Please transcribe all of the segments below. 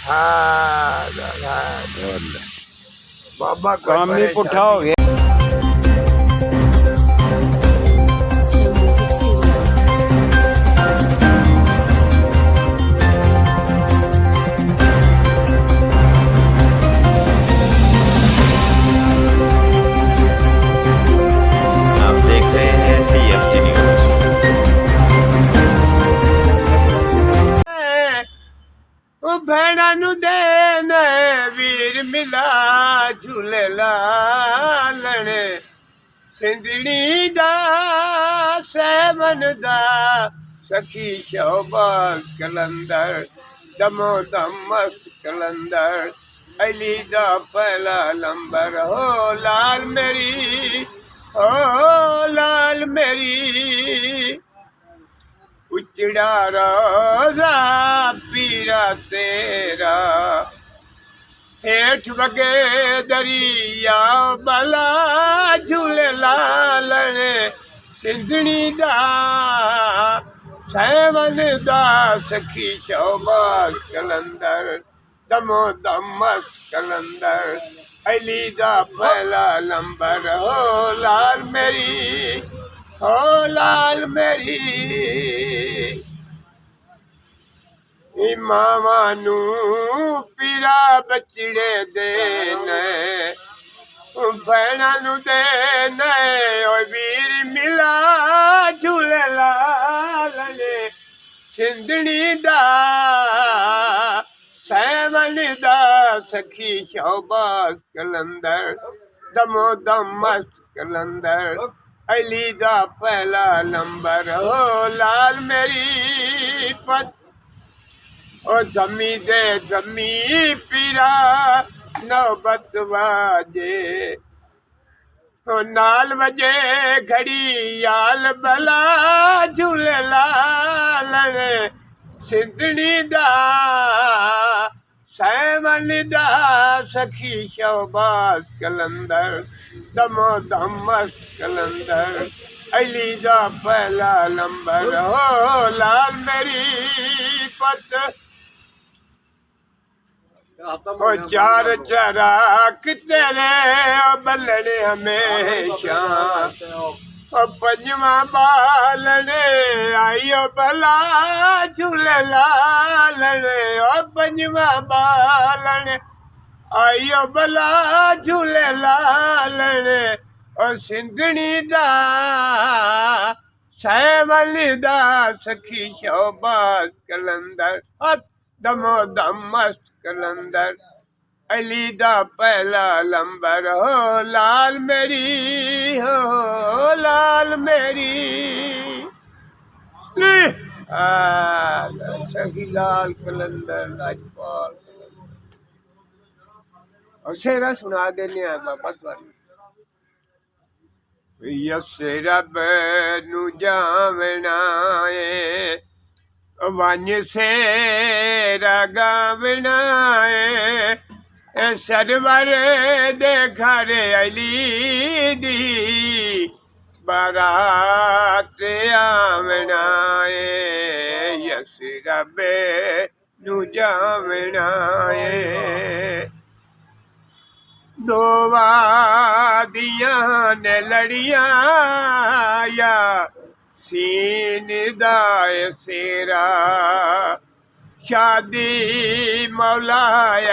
हाँ बाबा काम ही पुट्ठा हो गया। To Music Studio. आप देख रहे हैं TFG न्यूज। भेड़ा नु देन वीर मिला झूले लालने सिंधड़ी दा सेवन दा सखी शोबाज कलंदर दमो दम मस्त कलंदर अली दा पहला नंबर हो लाल मेरी हो लाल मेरी उजड़ा रोजा पीरा तेरा हेठ वगे दरिया बला झूले लालने सिंधणी दा सैवन दा सखी शोबाज कलंदर दमो दम मस्त कलंदर अली दा पहला नंबर हो लाल मेरी हो लाल मेरी मामा नू पीरा बचड़े देने भैणा नू देने ओ वीर मिला झूले लालने सिंधणी दा सैवन दा सखी शोबाज कलंदर दमो दम मस्त कलंदर अली दा पहला नंबर हो लाल मेरी पत ओ धमी दे धमी पीरा नौबत वाजे ओ नाल वजे घड़ी याल बला झूले लाल सिंधणी दा सैवन दा सखी शोबाज कलंदर दमो दम मस्त कलंदर अली दा पहला नंबर हो लाल मेरी पत ओ चार चराक तेरे बलने हमेशा ओ पंजवा बालने आइयो बला झूले लालने ओ पंजवा बालने आइयो बला झूले लालने ओ सिंधणी दा सैवन दा सखी शोबाज कलंदर दमो दम मस्त कलंदर अली दा पहला नंबर हो लाल मेरी हो लाल मेरी सखी लाल कलंदर लाजपाल और शेरा सुना देने बाबा तुहानू यस रब नू जावना है वंज सेरा गावना है सरवर दे घर अली दी बारात आवना है यस रब नू जावना है दो वादियां ने लड़ियां या सीन दाए सेरा शादी मौला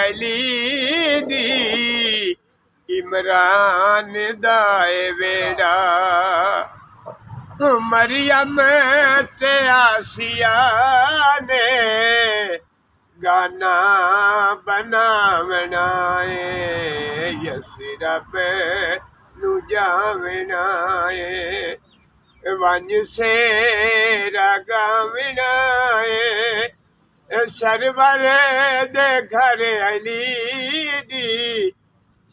अली दी इमरान दाए वेड़ा मरियम ते आसिया ने गाना बनावना है यस रब नू जावना है वंज सेरा गावना है सरवर दे घर अली दी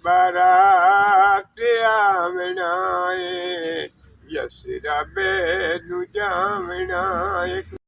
बारात आवना है यस रब नू जावना है।